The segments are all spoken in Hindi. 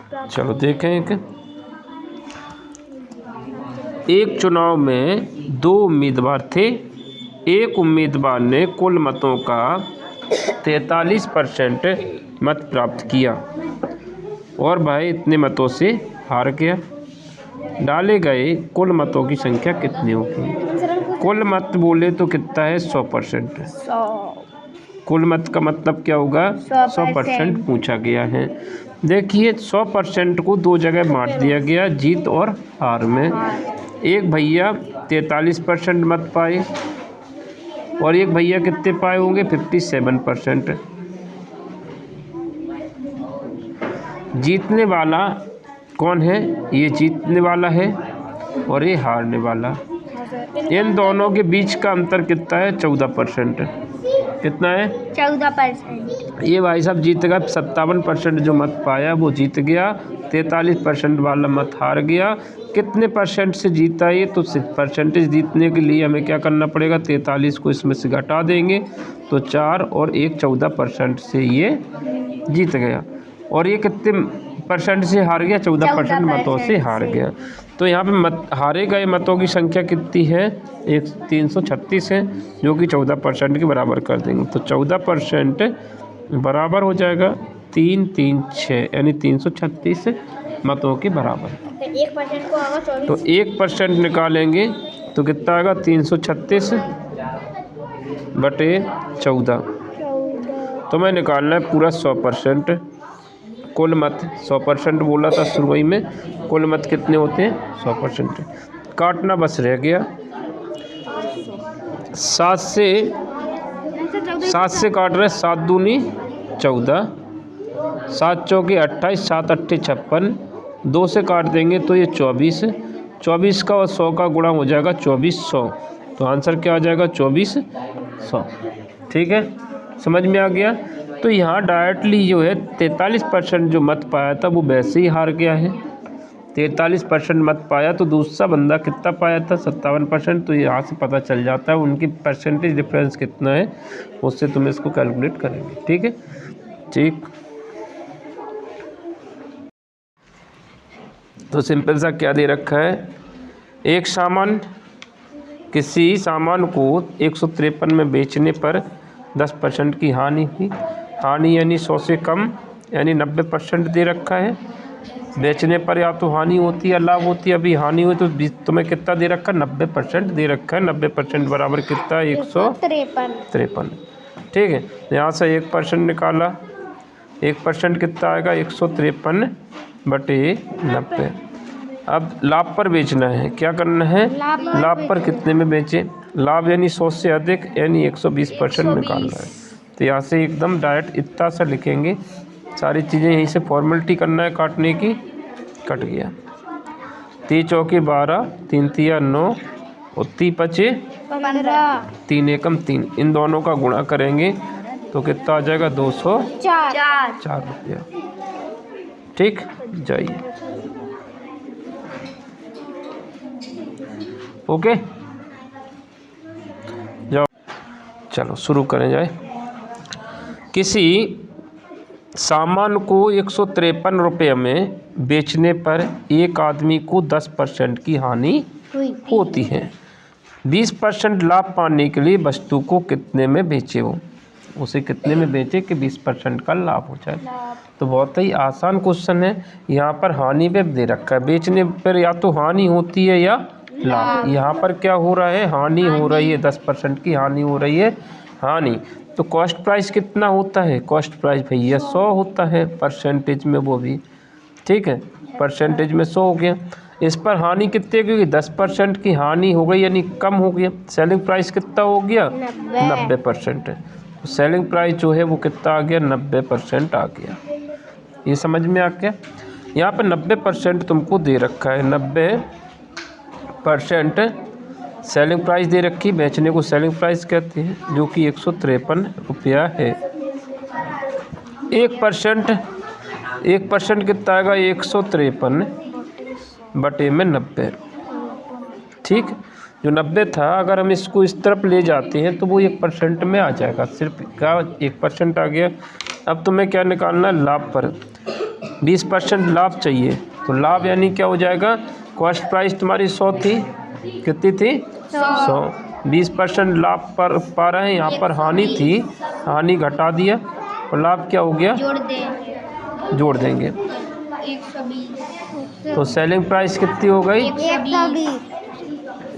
चलो देखें एक चुनाव में 2 उम्मीदवार थे। एक उम्मीदवार ने कुल मतों का 43% मत प्राप्त किया और वह इतने मतों से हार गया। डाले गए कुल मतों की संख्या कितनी होगी? कुल मत बोले तो कितना है? 100%। कुल मत का मतलब क्या होगा? 100% पूछा गया है। देखिए 100% को 2 जगह बांट दिया गया, जीत और हार में। एक भैया 43% मत पाए और एक भैया कितने पाए होंगे? 57%। जीतने वाला कौन है? ये जीतने वाला है और ये हारने वाला। इन दोनों के बीच का अंतर कितना है? 14%। कितना है? 14%। ये भाई साहब जीत गया। 57% जो मत पाया वो जीत गया, 43% वाला मत हार गया। कितने परसेंट से जीता ये? तो परसेंटेज जीतने के लिए हमें क्या करना पड़ेगा? 43 को इसमें से घटा देंगे तो 4 और 1 14% से ये जीत गया। और ये कितने परसेंट से हार गया? 14% मतों से हार गया। तो यहाँ पे हारे गए मतों की संख्या कितनी है? 336 है, जो कि 14% के बराबर कर देंगे। तो 14% बराबर हो जाएगा 3 3 6 यानी 336 मतों के बराबर। 1% को आगा 24। तो 1% निकालेंगे तो कितना आएगा? 336 बटे 14। तो मैं निकालना है पूरा 100%। कुल मत 100% बोला था शुरू में। कुल मत कितने होते हैं? 100%। काटना बस रह गया। 7 से काट रहे। 7 दूनी 14, 7 चौके 28, 7 अट्ठे 56। 2 से काट देंगे तो ये 24। 24 का और 100 का गुणा हो जाएगा 2400। तो आंसर क्या आ जाएगा? 2400। ठीक है, समझ में आ गया। तो यहाँ डायरेक्टली जो है 43% जो मत पाया था वो वैसे ही हार गया है। 43% मत पाया तो दूसरा बंदा कितना पाया था? 57%। तो यहाँ से पता चल जाता है उनकी परसेंटेज डिफरेंस कितना है, उससे तुम इसको कैलकुलेट करेंगे। ठीक है, ठीक। तो सिंपल सा क्या दे रखा है? एक सामान, किसी सामान को 153 में बेचने पर 10% की हानि हुई। हानि यानी 100 से कम यानी 90% दे रखा है। बेचने पर या तो हानि होती है या लाभ होती है। अभी हानि हुई तो तुम्हें कितना दे रखा है? 90% दे रखा है। 90% बराबर कितना है? 153। ठीक है, यहाँ से 1% निकाला। 1% कितना आएगा? 153 बटे 90। अब लाभ पर बेचना है। क्या करना है? लाभ पर कितने में बेचें? लाभ यानी 100 से अधिक यानी 120% निकालना है। तो यहाँ से एकदम डायरेक्ट इतना सा लिखेंगे। सारी चीज़ें यहीं से फॉर्मेलिटी करना है काटने की। कट गया। 3 चौके 12, 3 तिया 9 और 3 पचे 15, 3 एकम 3। इन दोनों का गुणा करेंगे तो कितना आ जाएगा? 204 रुपया। ठीक, जाइए। ओके, जाओ, चलो शुरू करें जाए। किसी सामान को 153 रुपये में बेचने पर एक आदमी को 10% की हानि होती है। 20% लाभ पाने के लिए वस्तु को कितने में बेचे? वो उसे कितने में बेचे कि 20% का लाभ हो जाए? तो बहुत ही आसान क्वेश्चन है। यहाँ पर हानि पे दे रखा है। बेचने पर या तो हानि होती है या लाभ। यहाँ पर क्या हो रहा है? हानि हो रही है। 10% की हानि हो रही है। हानि तो कॉस्ट प्राइस कितना होता है? कॉस्ट प्राइस भैया 100 होता है परसेंटेज में, वो भी ठीक है। परसेंटेज में 100 हो गया। इस पर हानि कितने की होगी? 10% की हानि हो गई यानी कम हो गया। सेलिंग प्राइस कितना हो गया? 90%। तो सेलिंग प्राइस जो है वो कितना आ गया? 90% आ गया। ये समझ में आ गया। यहाँ पर 90% तुमको दे रखा है। 90% सेलिंग प्राइस दे रखी। बेचने को सेलिंग प्राइस कहते हैं, जो कि 153 रुपया है। 1% कितना आएगा? 153 बटे में 90। ठीक, जो 90 था अगर हम इसको इस तरफ ले जाते हैं तो वो 1% में आ जाएगा। सिर्फ क्या 1% आ गया। अब तुम्हें क्या निकालना है? लाभ पर। 20% लाभ चाहिए, तो लाभ यानी क्या हो जाएगा, कॉस्ट प्राइस तुम्हारी 100 थी, कितनी थी 100, 20% लाभ पर पा रहे हैं, यहाँ पर हानि थी, हानि घटा दिया और लाभ क्या हो गया, जोड़ देंगे। 120 तो सेलिंग प्राइस कितनी हो गई,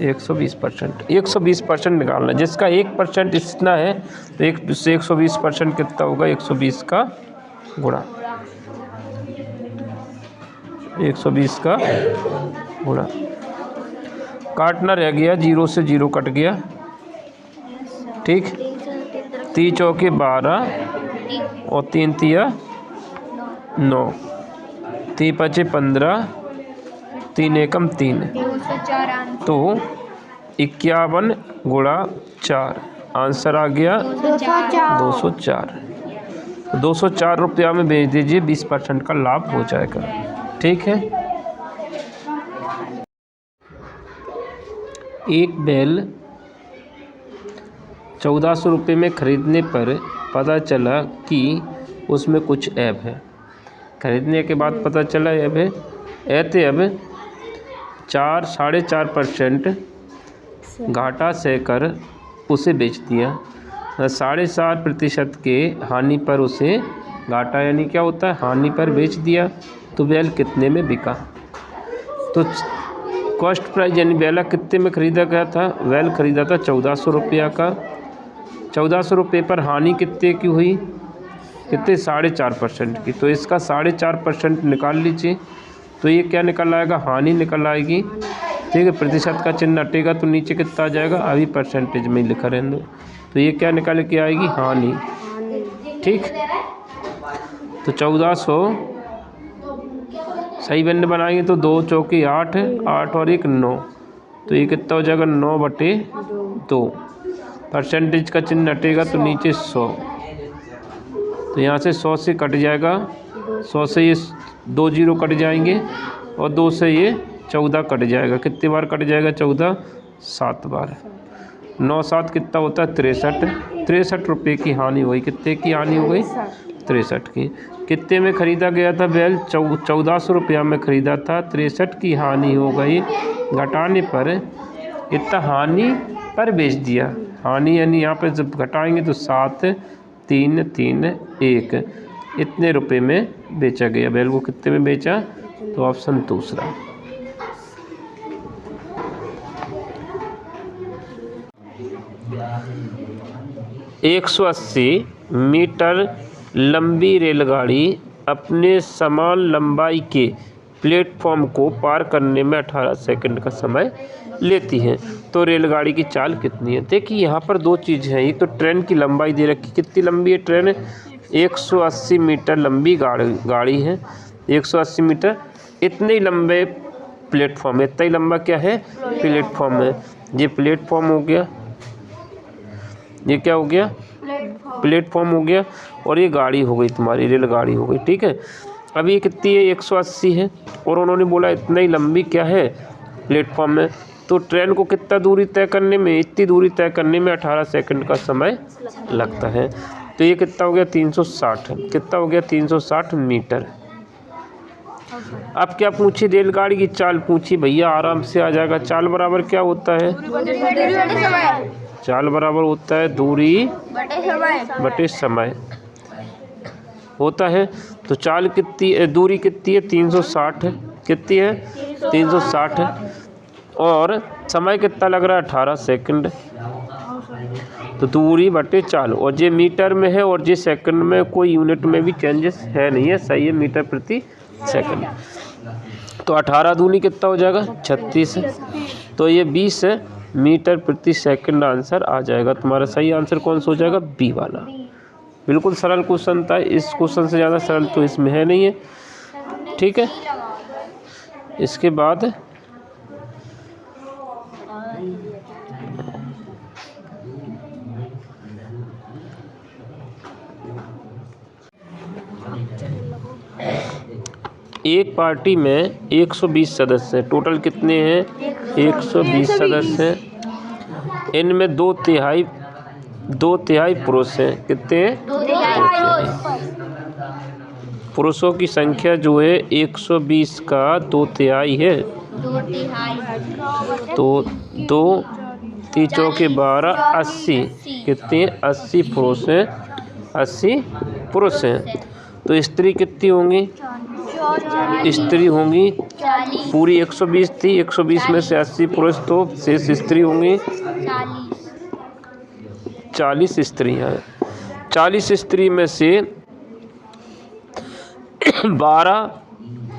120 120%। 120% निकालना, जिसका 1% इतना है तो 1 से 120% कितना होगा, 120 का गुणा, 120 का गुणा, काटना रह गया, 0 से 0 कट गया, ठीक। 3 चौके 12 और 3 तिया 9, 3 पचे 15, 3 एकम 3, 204 तो 51 गुणा 4, आंसर आ गया 204। 204 रुपया में बेच दीजिए, 20% का लाभ हो जाएगा, ठीक है। एक बैल 1400 रुपये में ख़रीदने पर पता चला कि उसमें कुछ ऐब है। खरीदने के बाद पता चला ऐब है, ऐते अब 4.5% घाटा सहकर उसे बेच दिया। 7.5% के हानि पर उसे घाटा यानी क्या होता है, हानि पर बेच दिया, तो बैल कितने में बिका। तो कॉस्ट प्राइस यानी बैला कितने में ख़रीदा गया था, बैल ख़रीदा था 1400 रुपया का, 1400 रुपये पर हानि कितने की हुई, कितने 4.5% की, तो इसका 4.5% निकाल लीजिए, तो ये क्या निकल आएगा, हानि निकल आएगी, ठीक है। प्रतिशत का चिन्ह हटेगा तो नीचे कितना आ जाएगा, अभी परसेंटेज में लिखा रहने दो, तो ये क्या निकल के आएगी, हानि, ठीक। तो 1400 सही भिन्न बनाएंगे तो 2 चौके 8, 8 और 1 9, तो ये कितना हो जाएगा 9/2, परसेंटेज का चिन्ह हटेगा तो नीचे 100, तो यहाँ से 100 से कट जाएगा, 100 से ये 2 0 कट जाएंगे और 2 से ये 14 कट जाएगा, कितनी बार कट जाएगा 14, 7 बार, 9 7 कितना होता है 63 रुपये की हानि हुई, कितने की हानि हो गई 63 की। कितने में ख़रीदा गया था बैल, 1400 रुपया में ख़रीदा था, 63 की हानि हो गई, घटाने पर इतना हानि पर बेच दिया, हानि यानी यहाँ पे जब घटाएंगे तो 7 3 3 1, इतने रुपए में बेचा गया, बैल को कितने में बेचा, तो ऑप्शन दूसरा। एक 180 मीटर लंबी रेलगाड़ी अपने समान लंबाई के प्लेटफॉर्म को पार करने में 18 सेकंड का समय लेती है, तो रेलगाड़ी की चाल कितनी है। देखिए यहाँ पर दो चीज़ हैं, एक तो ट्रेन की लंबाई दे रखी, कितनी लंबी है ट्रेन, 180 मीटर लंबी गाड़ी है, 180 मीटर, इतने ही लंबे प्लेटफॉर्म है, इतना ही लंबा क्या है प्लेटफॉर्म है, ये प्लेटफॉर्म हो गया, ये क्या हो गया प्लेटफॉर्म हो गया, और ये गाड़ी हो गई तुम्हारी, रेलगाड़ी हो गई, ठीक है। अब ये कितनी है 180 है, और उन्होंने बोला इतना ही लंबी क्या है प्लेटफॉर्म है, तो ट्रेन को कितना दूरी तय करने में, इतनी दूरी तय करने में 18 सेकंड का समय लगता है, तो ये कितना हो गया 360, कितना हो गया 360 मीटर। अब क्या पूछी, रेलगाड़ी की चाल पूछी, भैया आराम से आ जाएगा, चाल बराबर क्या होता है, चाल बराबर होता है दूरी बटे समय होता है, तो चाल कितनी, दूरी कितनी है 360, कितनी है 360, और समय कितना लग रहा है 18 सेकंड, तो दूरी बटे चाल, और ये मीटर में है और ये सेकंड में, कोई यूनिट में भी चेंजेस है नहीं है, सही है, मीटर प्रति सेकंड, तो 18 दूनी कितना हो जाएगा 36, तो ये 20 मीटर प्रति सेकंड आंसर आ जाएगा तुम्हारा। सही आंसर कौन सा हो जाएगा, बी वाला। बिल्कुल सरल क्वेश्चन था, इस क्वेश्चन से ज़्यादा सरल तो इसमें है नहीं है, ठीक है। इसके बाद एक पार्टी में 120 सदस्य हैं, टोटल कितने हैं 120 सदस्य हैं, इनमें 2/3 पुरुष हैं, कितने हैं पुरुषों की संख्या जो है 120 का 2/3 है। 2/3 तो 2 3 चौके 12 80 कितने 80 पुरुष हैं 80 पुरुष हैं। तो स्त्री कितनी होंगी स्त्री होंगी पूरी 120 थी 120 में से 80 पुरुष तो शेष स्त्री होंगी 40 स्त्रियाँ 40 स्त्री में से 12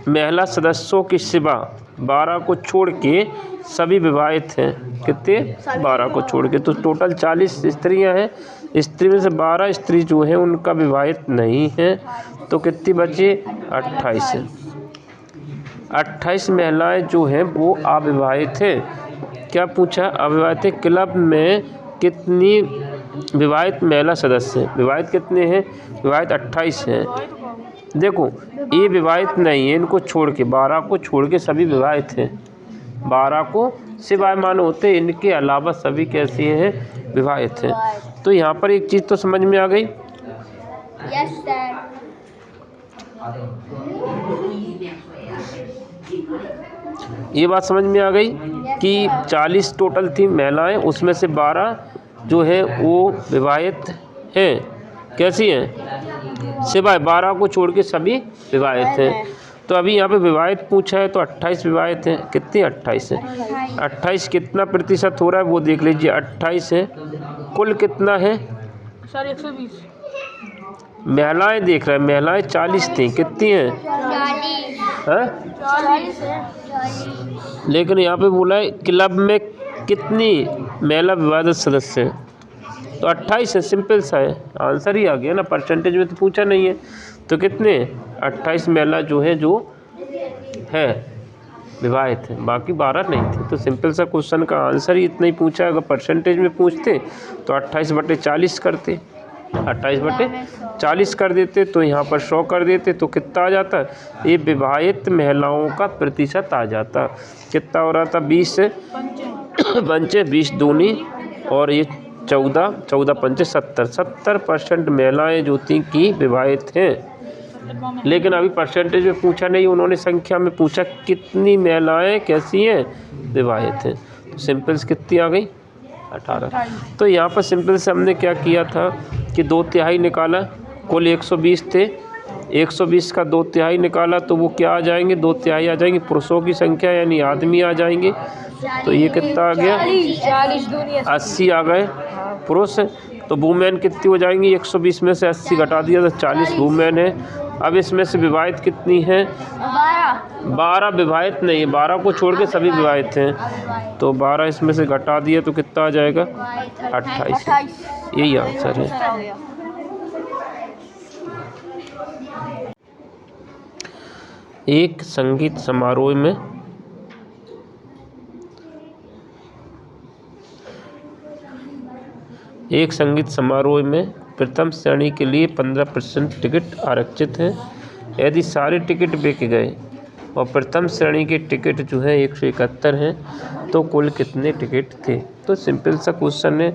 महिला सदस्यों के सिवा 12 को छोड़ के सभी विवाहित हैं। कितने 12 को छोड़ के तो टोटल 40 स्त्रियां हैं। स्त्री में से 12 स्त्री जो है उनका विवाहित नहीं है तो कितनी बचे 28 है। 28 महिलाएं जो हैं वो अविवाहित है। क्या पूछा अविवाहित है। क्लब में कितनी विवाहित महिला सदस्य हैं विवाहित कितने हैं विवाहित 28 हैं। देखो ये विवाहित नहीं है इनको छोड़ के 12 को छोड़ के सभी विवाहित हैं। 12 को सिवाय मान होते इनके अलावा सभी कैसे हैं विवाहित हैं। तो यहाँ पर एक चीज़ तो समझ में आ गई। Yes sir. ये बात समझ में आ गई कि 40 टोटल थी महिलाएं उसमें से 12 जो है वो विवाहित हैं। कैसी हैं सिवाय 12 को छोड़ के सभी विवाहित हैं। तो अभी यहाँ पे विवाहित पूछा है तो 28 विवाहित हैं। कितने 28 हैं 28 कितना प्रतिशत हो रहा है वो देख लीजिए 28 है। कुल कितना है सर 120 महिलाएं देख रहे हैं महिलाएं 40 थी कितनी हैं 40 लेकिन यहाँ पे बोला है क्लब में कितनी महिला विवाहित सदस्य हैं तो 28 है। सिंपल सा है आंसर ही आ गया ना परसेंटेज में तो पूछा नहीं है। तो कितने 28 महिला जो है जो है विवाहित है बाकी 12 नहीं थी। तो सिंपल सा क्वेश्चन का आंसर ही इतना ही पूछा। अगर परसेंटेज में पूछते तो 28/40 करते 28/40 कर देते तो यहाँ पर 100 कर देते तो कितना आ जाता ये विवाहित महिलाओं का प्रतिशत आ जाता। कितना हो रहा था 20 से 20 दूनी और ये 14 पंचे 70% महिलाएं जो थी कि विवाहित हैं। लेकिन अभी परसेंटेज में पूछा नहीं उन्होंने संख्या में पूछा कितनी महिलाएं कैसी हैं विवाहित हैं। तो सिंपल्स कितनी आ गई 18। तो यहाँ पर सिंपल से हमने क्या किया था कि 2/3 निकाला। कुल 120 थे 120 का 2/3 निकाला तो वो क्या आ जाएंगे 2/3 आ जाएंगे पुरुषों की संख्या यानी आदमी आ जाएंगे। तो ये कितना आ गया 80 आ गए पुरुष। तो वुमेन कितनी हो जाएंगी 120 में से 80 घटा दिया तो 40 वुमेन है। अब इसमें से विवाहित कितनी हैं 12 विवाहित नहीं है 12 को छोड़ के सभी विवाहित हैं। तो 12 इसमें से घटा दिए तो कितना आ जाएगा 28। यही आंसर है। एक संगीत समारोह में प्रथम श्रेणी के लिए 15% टिकट आरक्षित है। यदि सारे टिकट बिक गए और प्रथम श्रेणी के टिकट जो है 171 हैं तो कुल कितने टिकट थे। तो सिंपल सा क्वेश्चन है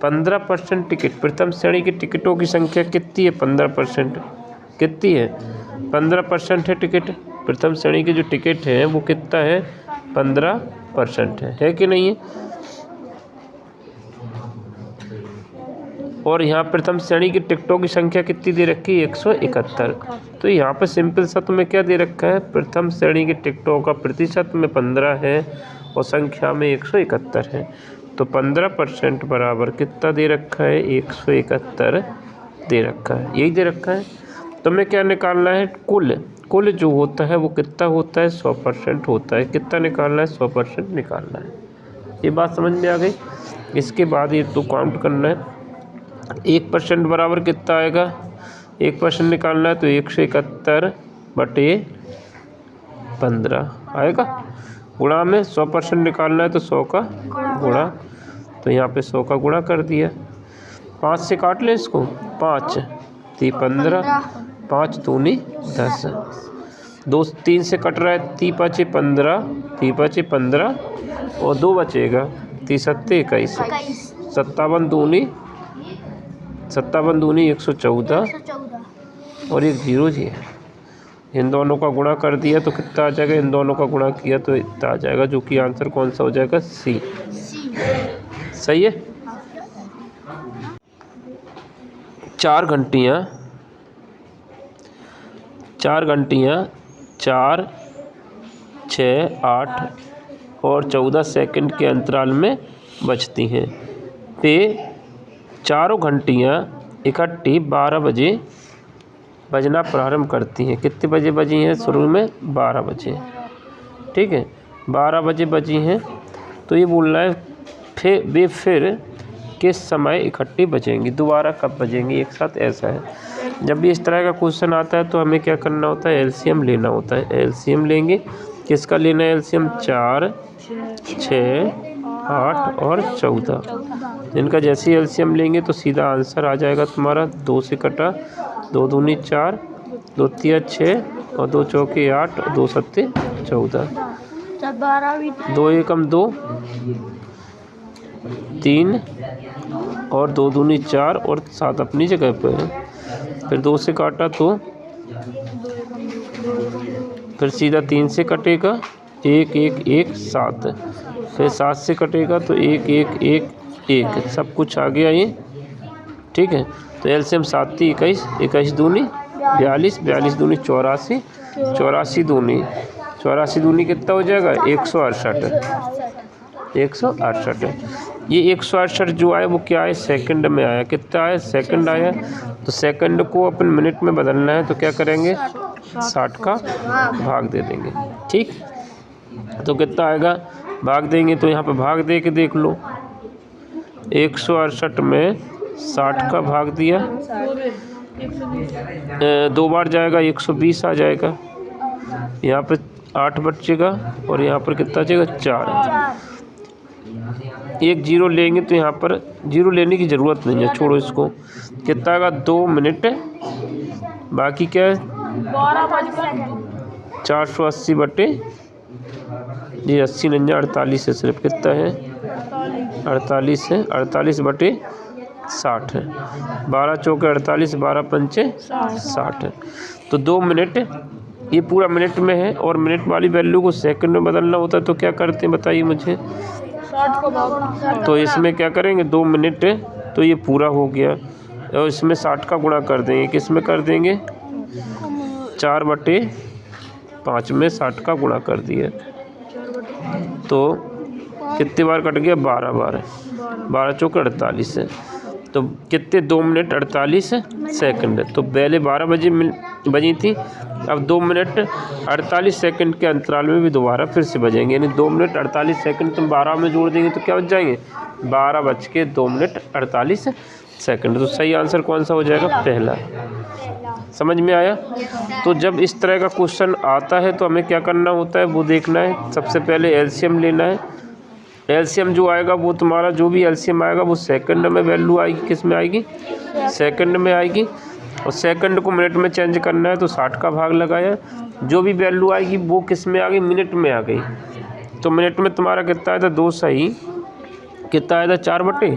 15% टिकट प्रथम श्रेणी की टिकटों की संख्या कितनी है 15% कितनी है 15% है टिकट। प्रथम श्रेणी के जो टिकट हैं वो कितना है 15% है कि नहीं है। और यहाँ प्रथम श्रेणी की टिकटों की संख्या कितनी दे रखी है 171। तो यहाँ पर सिंपल सा तुम्हें क्या दे रखा है प्रथम श्रेणी की टिकटों का प्रतिशत में 15 है और संख्या में 171 है। तो 15% बराबर कितना दे रखा है 171 दे रखा है। यही दे रखा है। तुम्हें क्या निकालना है कुल जो होता है वो कितना होता है 100% होता है। कितना निकालना है 100% निकालना है। ये बात समझ में आ गई। इसके बाद ये तो काउंट करना है 1% बराबर कितना आएगा 1% निकालना है तो 171/15 आएगा। गुणा में 100% निकालना है तो 100 का गुणा। तो यहाँ पे 100 का गुणा कर दिया। 5 से काट ले इसको 5 3 15 5 दूनी 10 2 3 से कट रहा है 3 5 15 3 5 15 और 2 बचेगा 3 7 21 57 दूनी 114 और एक 0 जी है इन दोनों का गुणा कर दिया तो कितना आ जाएगा, इन दोनों का गुणा किया तो इतना आ जाएगा, जो कि आंसर कौन सा हो जाएगा, सी। सही है। 4 घंटियाँ 4, 6, 8 और 14 सेकंड के अंतराल में बजती हैं। पे चारों घंटियाँ इकट्ठी 12 बजे बजना प्रारंभ करती हैं। कितने बजे बजी हैं शुरू में, 12 बजे। ठीक है, 12 बजे बजी हैं। तो ये बोल रहा है वे फिर किस समय इकट्ठी बजेंगी, दोबारा कब बजेंगी एक साथ, ऐसा है। जब भी इस तरह का क्वेश्चन आता है तो हमें क्या करना होता है, एलसीएम लेना होता है। एलसीएम लेंगे, किसका लेना है एलसीएम, 4, 6, 8 और 14। इनका जैसे एलसीएम लेंगे तो सीधा आंसर आ जाएगा तुम्हारा, 2 से कटा 2 दूनी 4, 2 तिया 6 और 2 चौके 8 और 2 सत्ते 14। 2 एकम 2, 3 और 2 दूनी 4 और 7 अपनी जगह पे है। फिर 2 से काटा तो फिर सीधा 3 से कटेगा, 1 1 1 7। फिर 7 से कटेगा तो 1 1 1 1, सब कुछ आ गया ये। ठीक है, तो एलसीएम 7 × 21, 21 दूनी 42, 42 दूनी 84, 84 दूनी 84 दूनी कितना हो जाएगा, 168। 168 है। ये 168 जो आया वो क्या है, सेकंड में आया। कितना आया, सेकंड आया। तो सेकंड को अपन मिनट में बदलना है तो क्या करेंगे, 60 का भाग दे देंगे। ठीक, तो कितना आएगा, भाग देंगे तो यहाँ पे भाग दे के देख लो। 168 में 60 का भाग दिया, 2 बार जाएगा 120 आ जाएगा। यहाँ पे 8 बचेगा और यहाँ पर कितना बचेगा, 4। एक 0 लेंगे तो यहाँ पर 0 लेने की ज़रूरत नहीं है, छोड़ो इसको। कितना आएगा, 2 मिनट, बाकी क्या है 480 बटे ये 80 नहीं 48 है, सिर्फ कितना है 48 है, 48 बटे 60 है। 12 चौके 48, 12 पंचे 60 है। तो 2 मिनट, ये पूरा मिनट में है और मिनट वाली वैल्यू को सेकंड में बदलना होता है तो क्या करते हैं बताइए मुझे। तो इसमें क्या करेंगे, 2 मिनट तो ये पूरा हो गया और इसमें 60 का गुणा कर देंगे। किस में कर देंगे, 4/5 में 60 का गुणा कर दिया तो कितने बार कट गया, 12 बार। 12 चौके 48 है। तो कितने, 2 मिनट 48 सेकंड। तो पहले 12 बजे बजी थी, अब 2 मिनट 48 सेकंड के अंतराल में भी दोबारा फिर से बजेंगे। यानी 2 मिनट 48 सेकंड तुम 12 में जोड़ देंगे तो क्या बच जाएंगे, 12:02 सेकंड। तो सही आंसर कौन सा हो जाएगा, पहला। समझ में आया। तो जब इस तरह का क्वेश्चन आता है तो हमें क्या करना होता है वो देखना है। सबसे पहले एलसीएम लेना है। एलसीएम जो आएगा वो तुम्हारा, जो भी एलसीएम आएगा वो सेकंड में वैल्यू आएगी। किस में आएगी, सेकंड में आएगी। और सेकंड को मिनट में चेंज करना है तो 60 का भाग लगाया। जो भी वैल्यू आएगी वो किस में आ गई, मिनट में आ गई। तो मिनट में तुम्हारा कितना आया था, 2 सही कितना आया था, 4/5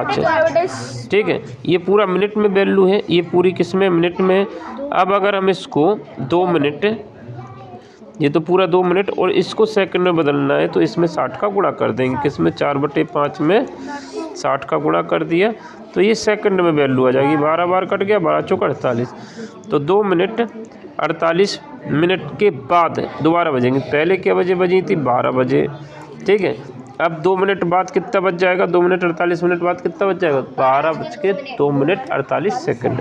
है। ठीक है, ये पूरा मिनट में वैल्यू है, ये पूरी किस में, मिनट में। अब अगर हम इसको 2 मिनट, ये तो पूरा 2 मिनट और इसको सेकंड में बदलना है तो इसमें 60 का गुणा कर देंगे। किसमें, 4/5 में 60 का गुणा कर दिया तो ये सेकंड में वैल्यू आ जाएगी। 12 बार कट गया, 12 चौके 48। तो 2 मिनट 48 मिनट के बाद दोबारा बजेंगे। पहले क्या बजे बजी थी, 12 बजे। ठीक है, अब 2 मिनट बाद कितना बच जाएगा, 2 मिनट 48 मिनट बाद कितना बच जाएगा, 12:02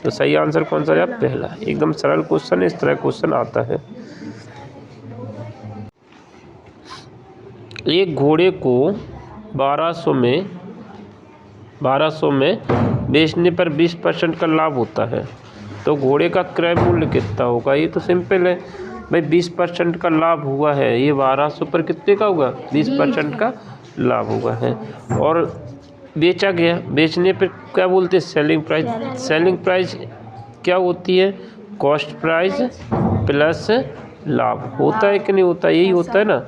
तो सही आंसर कौन सा है, पहला। एकदम सरल क्वेश्चन है, इस तरह क्वेश्चन आता है। एक घोड़े को 1200 में बेचने पर 20% का लाभ होता है तो घोड़े का क्रय मूल्य कितना होगा। ये तो सिंपल है भाई, 20% का लाभ हुआ है, ये 1200 पर कितने का होगा, 20% का लाभ हुआ है। और बेचा गया, बेचने पर क्या बोलते हैं, सेलिंग प्राइस। सेलिंग प्राइस क्या होती है, कॉस्ट प्राइस प्लस लाभ। होता है कि नहीं होता, यही होता है ना।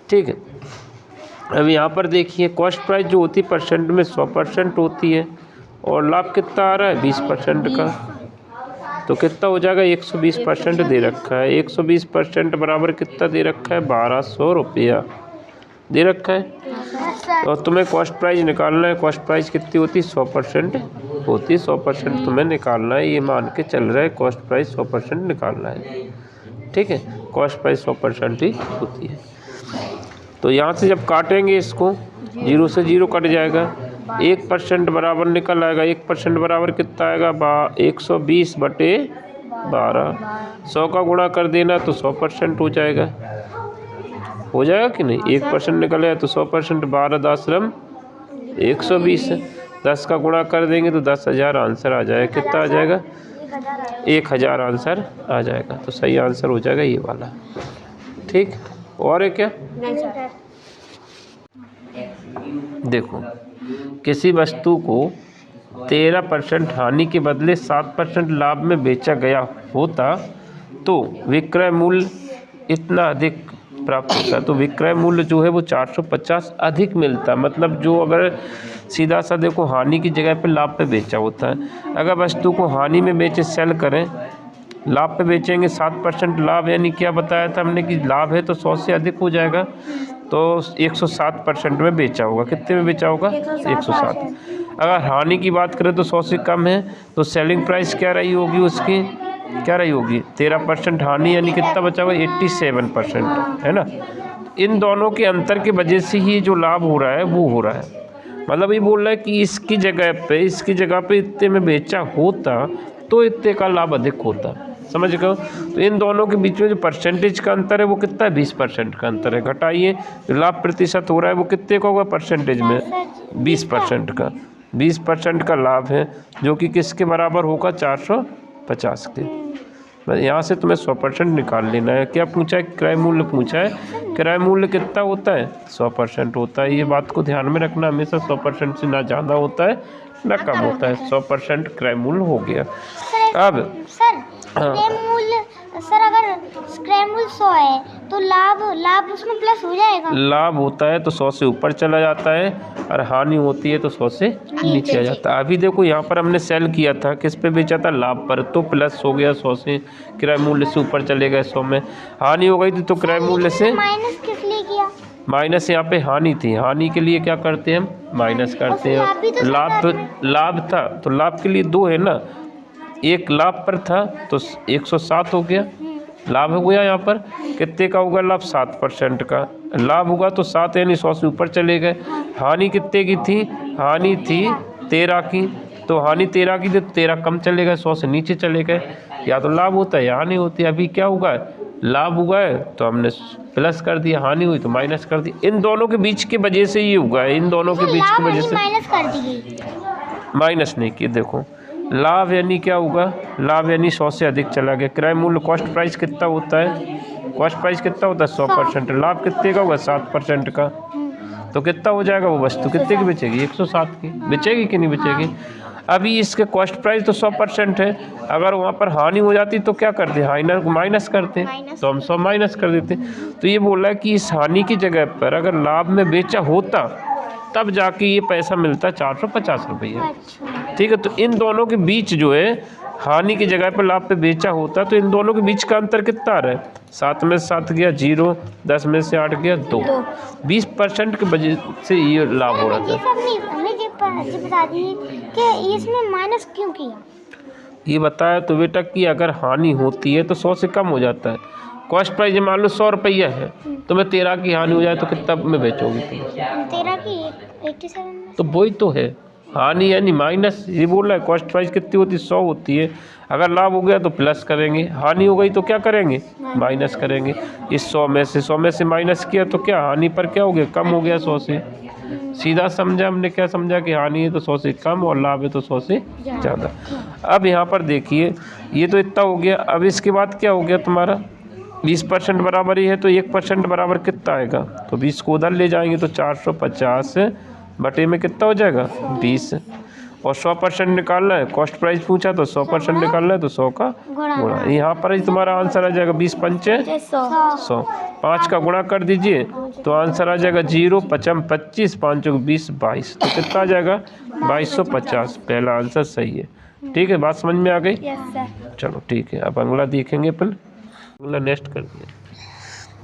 ठीक है, अब यहाँ पर देखिए कॉस्ट प्राइस जो होती है परसेंट में 100% होती है और लाभ कितना आ रहा है, 20% का। तो कितना हो जाएगा 120% दे रखा है। 120% बराबर कितना दे रखा है 1200 रुपया दे रखा है। Yes sir. और तुम्हें कॉस्ट प्राइस निकालना है। कॉस्ट प्राइस कितनी होती है 100% होती है। 100% तुम्हें निकालना है, ये मान के चल रहा है कॉस्ट प्राइस 100% निकालना है। ठीक है, कॉस्ट प्राइस 100% ही होती है। तो यहाँ से जब काटेंगे इसको 0 से 0 कट जाएगा, 1% बराबर निकल आएगा। 1% बराबर कितना आएगा 120/12। 100 का गुणा कर देना तो 100% हो जाएगा कि नहीं। 1% निकलेगा तो 100%। 12 10 120 है। 10 का गुणा कर देंगे तो 10,000 आंसर आ जाएगा। कितना आ जाएगा 1000 आंसर आ जाएगा। तो सही आंसर हो जाएगा ये वाला। ठीक, और है क्या? नहीं सर। देखो, किसी वस्तु को 13% हानि के बदले 7% लाभ में बेचा गया होता तो विक्रय मूल्य इतना अधिक प्राप्त होता। तो विक्रय मूल्य जो है वो 450 अधिक मिलता। मतलब जो अगर सीधा सा देखो हानि की जगह पे लाभ पे बेचा होता है, अगर वस्तु को हानि में बेचे सेल करें, लाभ पे बेचेंगे 7% लाभ, यानी क्या बताया था हमने कि लाभ है तो 100 से अधिक हो जाएगा। तो 107% में बेचा होगा। कितने में बेचा होगा 107। अगर हानि की बात करें तो 100 से कम है, तो सेलिंग प्राइस क्या रही होगी उसकी, क्या रही होगी 13% हानि, यानी कितना बचा हुआ 87%, है ना। इन दोनों के अंतर की वजह से ही जो लाभ हो रहा है वो हो रहा है। मतलब ये बोल रहा है कि इसकी जगह पे इतने में बेचा होता तो इतने का लाभ अधिक होता। समझ गए। तो इन दोनों के बीच में जो परसेंटेज का अंतर है वो कितना है 20% का अंतर है। घटाइए, जो लाभ प्रतिशत हो रहा है वो कितने का होगा परसेंटेज में 20% का। 20% का लाभ है जो कि किसके बराबर होगा 450 के। यहाँ से तुम्हें 100% निकाल लेना है। क्या पूछा है, क्रय मूल्य पूछा है। क्रय मूल्य कितना होता है 100% होता है। ये बात को ध्यान में रखना, हमेशा 100% से ना ज़्यादा होता है ना कम होता है। 100% क्रय मूल्य हो गया। अब सर क्रय मूल्य, सर अगर क्रय मूल्य 100 है तो लाभ उसमें प्लस हो जाएगा। लाभ होता है तो 100 से ऊपर चला जाता है और हानि होती है तो 100 से नीचे आ जाता है। अभी देखो यहाँ पर हमने सेल किया था, किस पे बेचा था लाभ पर, तो प्लस हो गया 100 से, क्रय मूल्य से ऊपर चले गए 100 में। हानि हो गई थी तो क्रय मूल्य से माइनस किस लिए किया? माइनस, यहाँ पे हानि थी, हानि के लिए क्या करते हैं हम माइनस करते हैं। लाभ था तो लाभ के लिए 2 है ना, एक लाभ पर था तो 107 हो गया, लाभ हो गया। यहाँ पर कितने का होगा लाभ 7% का लाभ होगा तो 7 यानी 100 से ऊपर चले गए। हानि कितने की थी, हानि थी 13 की, तो हानि 13 की थी तो 13 कम चले गए, 100 से नीचे चले गए। या तो लाभ होता है या हानि होती है। अभी क्या होगा, लाभ हुआ है तो हमने प्लस कर दिया, हानि हुई तो माइनस कर दी। इन दोनों के बीच की वजह से ये हुआ है, इन दोनों के बीच की वजह से माइनस कर दी गई। माइनस नहीं किए। देखो लाभ यानी क्या होगा, लाभ यानी 100 से अधिक चला गया। क्रय मूल्य कॉस्ट प्राइस कितना होता है, कॉस्ट प्राइस कितना होता है 100%। लाभ कितने का होगा 7% का, तो कितना हो जाएगा वो वस्तु कितने की बेचेगी 107 की बेचेगी कि नहीं बेचेगी। अभी इसके कॉस्ट प्राइस तो 100% है, अगर वहाँ पर हानि हो जाती तो क्या करते, हानि माइनस करते, तो हम 100 माइनस कर देते। तो ये बोला है कि इस हानि की जगह पर अगर लाभ में बेचा होता तब जाके ये पैसा मिलता 450 रुपये। ठीक है, तो इन दोनों के बीच जो है हानि की जगह पर लाभ पे बेचा होता तो इन दोनों के बीच का अंतर कितना आ रहा है, 7 में से 7 गया 0, 10 में से 8 गया 2, 20% की वजह से ये लाभ हो रहा था। ये बता दीजिए कि इसमें माइनस क्यों किया। ये बताया तो बेटा कि अगर हानि होती है तो 100 से कम हो जाता है। कॉस्ट प्राइस मान लो 100 रुपया है, तो मैं 13 की हानि हो जाए तो कितना में बेचोगी तुम, 13 की 87। तो वही तो है हानि यानी माइनस। ये बोल रहा है कॉस्ट प्राइस कितनी होती है 100 होती है, अगर लाभ हो गया तो प्लस करेंगे, हानि हो गई तो क्या करेंगे माइनस करेंगे। इस 100 में से माइनस किया तो क्या हानि पर क्या हो गया कम हो गया 100 से। सीधा समझा हमने, क्या समझा कि हानि है तो 100 से कम और लाभ है तो 100 से ज़्यादा। अब यहाँ पर देखिए ये तो इतना हो गया। अब इसके बाद क्या हो गया तुम्हारा 20% बराबर ही है, तो 1% बराबर कितना आएगा, तो 20 को उधर ले जाएंगे तो 450 बटे में कितना हो जाएगा 20, और 100% निकालना है, कॉस्ट प्राइस पूछा तो 100% निकालना है तो 100 का गुणा। यहाँ पर ही तुम्हारा आंसर आ जाएगा 20 पंचे 100, 5 का गुणा कर दीजिए तो आंसर आ जाएगा 0, 5 25, 5 20, 22, तो कितना आ जाएगा 2250। पहला आंसर सही है। ठीक है, बात समझ में आ गई? Yes sir. चलो ठीक है, अब अगला देखेंगे अपन। अगला नेक्स्ट कर दिया।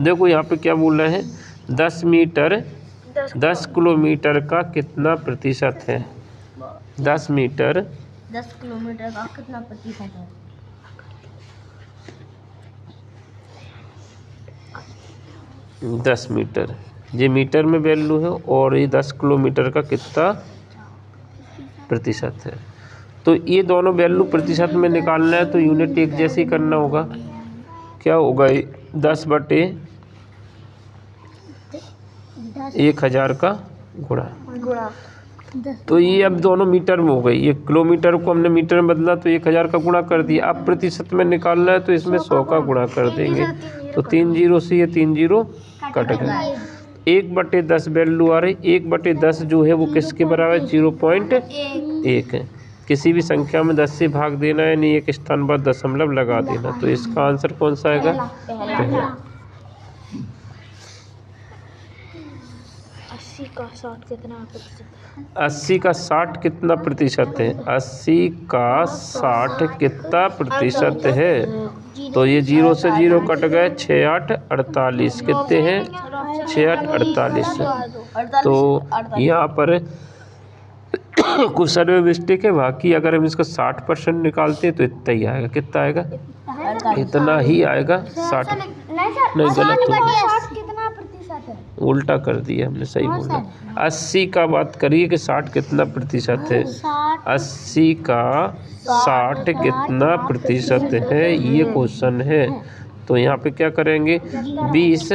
देखो यहाँ पे क्या बोल रहे हैं, 10 किलोमीटर का कितना प्रतिशत है? 10 मीटर 10 किलोमीटर का कितना प्रतिशत है? 10 मीटर, ये मीटर में वैल्यू है, और ये 10 किलोमीटर का कितना प्रतिशत है। तो ये दोनों वैल्यू प्रतिशत में निकालना है तो यूनिट एक जैसे ही करना होगा। क्या होगा, 10/1000 का गुणा। तो ये अब दोनों मीटर में हो गई। ये किलोमीटर को हमने मीटर में बदला तो 1000 का गुणा कर दिया। अब प्रतिशत में निकालना है तो इसमें 100 का गुणा कर देंगे। तो 3 जीरो से ये 3 जीरो कट गए। 1/10 वैल्यू आ रही। 1/10 जो है वो किसके बराबर है? 0.1 है। किसी भी संख्या में 10 से भाग देना है, यानी एक स्थान पर दशमलव लगा देना। तो इसका आंसर कौन सा आएगा? पहला। 80 का 60 कितना प्रतिशत? 80 का 60 कितना प्रतिशत है? 80 का 60 कितना प्रतिशत है? तो ये 0 से 0 कट गए। 6 8 48 कितने हैं? 6 8 48। तो यहाँ पर क्वेश्चन में मिस्टेक है। बाकी अगर हम इसका 60% निकालते हैं तो इतना ही आएगा। कितना आएगा? इतना ही आएगा। 60 नहीं, गलत हो, कितना प्रतिशत है? उल्टा कर दिया हमने, सही बोला। 80 का बात करिए कि 60 कितना प्रतिशत है। 80 का 60 कितना प्रतिशत है, ये क्वेश्चन है। तो यहाँ पे क्या करेंगे, 20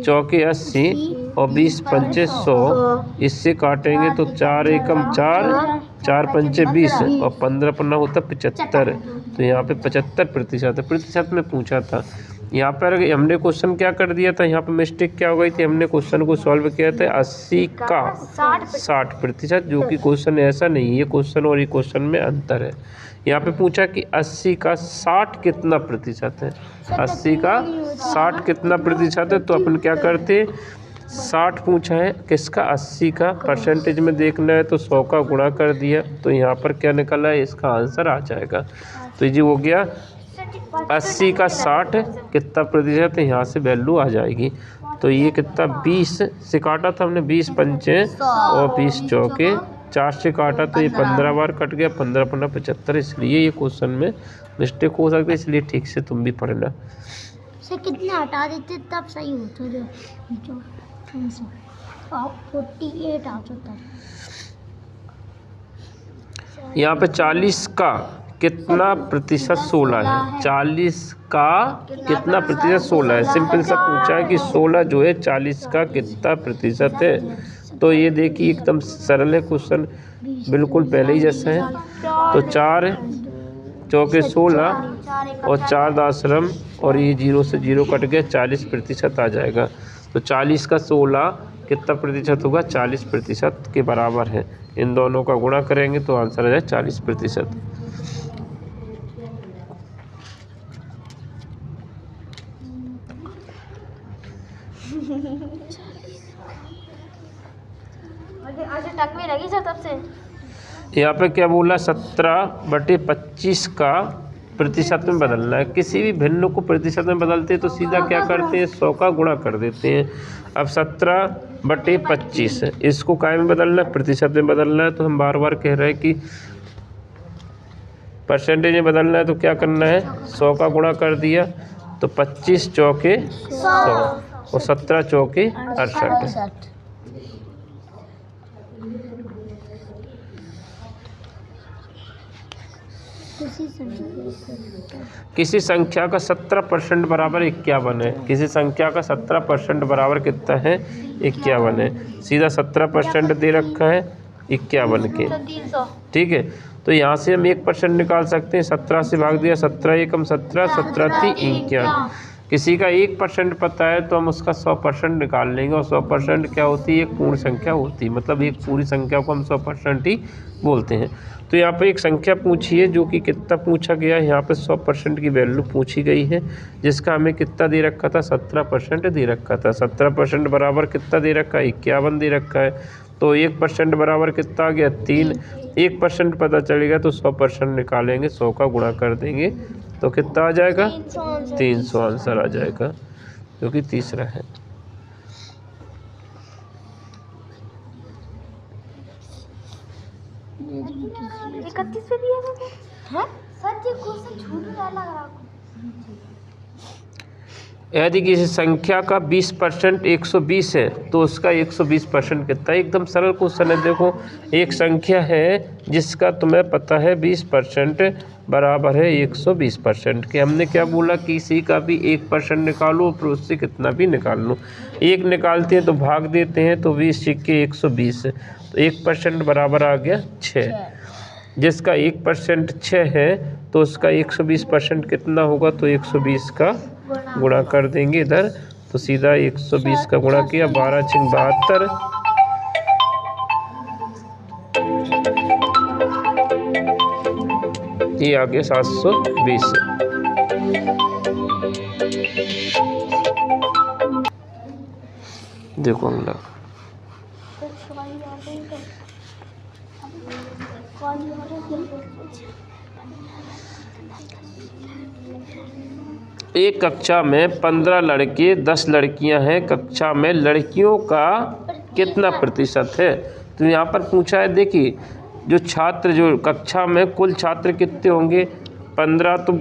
चौके 80 और 20 पंचे 100, इससे काटेंगे तो 4 एकम 4, 4 पंचे 20 और 15 पन्ना होता 75। तो यहाँ पे 75% है। प्रतिशत में पूछा था। यहाँ पर हमने क्वेश्चन क्या कर दिया था, यहाँ पे मिस्टेक क्या हो गई थी, हमने क्वेश्चन को सॉल्व किया था 80 का 60%, जो कि क्वेश्चन ऐसा नहीं है। ये क्वेश्चन और ये क्वेश्चन में अंतर है। यहाँ पे पूछा कि 80 का 60 कितना प्रतिशत है। 80 का 60 कितना प्रतिशत है, तो अपन क्या करते, 60 पूछा है किसका, 80 का। परसेंटेज में देखना है तो 100 का गुणा कर दिया। तो यहाँ पर क्या निकला है, इसका आंसर आ जाएगा। तो ये हो गया 80 का 60 कितना प्रतिशत है, यहाँ से वैल्यू आ जाएगी। तो ये कितना, 20 से काटा था हमने, 20 पंचे और 20 चौके, 4 से काटा तो ये 15 बार कट गया। 15 15 75। इसलिए ये क्वेश्चन में मिस्टेक हो सकती है, इसलिए ठीक से तुम भी पढ़ना। से कितना हटा देते तब सही होता जो 48 आ जाता। यहाँ पे 40 का कितना प्रतिशत 16 है। 40 का कितना प्रतिशत 16 है। सिंपल सा पूछा है कि 16 जो है 40 का कितना प्रतिशत है। तो ये देखिए एकदम सरल है क्वेश्चन, बिल्कुल पहले ही जैसा है। तो 4 चौके 16 और 4 दाशरम और ये 0 से 0 कट गया, 40% आ जाएगा। तो 40 का 16 कितना प्रतिशत होगा, 40% के बराबर है। इन दोनों का गुणा करेंगे तो आंसर आ जाए 40%। टक में लगी सर तब से। यहाँ पे क्या बोला, 17/25 का प्रतिशत में बदलना है। किसी भी भिन्न को प्रतिशत में बदलते हैं तो सीधा क्या करते हैं, 100 का गुणा कर देते हैं। अब 17/25 इसको काय में बदलना है, प्रतिशत में बदलना है। तो हम बार बार कह रहे हैं कि परसेंटेज में बदलना है तो क्या करना है, 100 का गुणा कर दिया तो 25 चौके 100 और 17 चौके 68। किसी संख्या का 17% बराबर 51 है। किसी संख्या का 17% बराबर कितना है, 51 है। सीधा 17% दे रखा है 51 के, ठीक है। तो यहाँ से हम 1% निकाल सकते हैं। 17 से भाग दिया, 17 एकम 17, 17 3 51। किसी का 1% पता है तो हम उसका 100% निकाल लेंगे। और 100% क्या होती है, एक पूर्ण संख्या होती है। मतलब एक पूरी संख्या को हम 100% ही बोलते हैं। तो यहाँ पे एक संख्या पूछी है जो कि कितना पूछा गया है, यहाँ पे 100% की वैल्यू पूछी गई है, जिसका हमें कितना दे रखा था, 17% दे रखा था। 17% बराबर कितना दे रखा है, 51 दे रखा है। तो 1% बराबर कितना आ गया 3। 1% पता चलेगा तो 100% निकालेंगे, 100 का गुणा कर देंगे तो कितना आ जाएगा 300 आंसर आ जाएगा, जो कि तीसरा है। यदि किसी संख्या का 20% 120 है तो उसका 120% कितना है। एकदम सरल क्वेश्चन है। देखो एक संख्या है जिसका तुम्हें पता है 20% बराबर है 120% के। हमने क्या बोला कि किसी का भी 1% निकालो फिर उससे कितना भी निकाल लो। 1 निकालते हैं तो भाग देते हैं तो 20 सिक्के 120, तो 1% बराबर आ गया 6। जिसका 1% 6 है तो उसका 120% कितना होगा, तो 120 का गुणा कर देंगे इधर, तो सीधा 120 का गुणा किया 12 × 72, ये आ गया 720। देखो अगला एक कक्षा में 15 लड़के 10 लड़कियां हैं, कक्षा में लड़कियों का कितना प्रतिशत है। तो यहाँ पर पूछा है, देखिए जो छात्र जो कक्षा में कुल छात्र कितने होंगे, 15 तो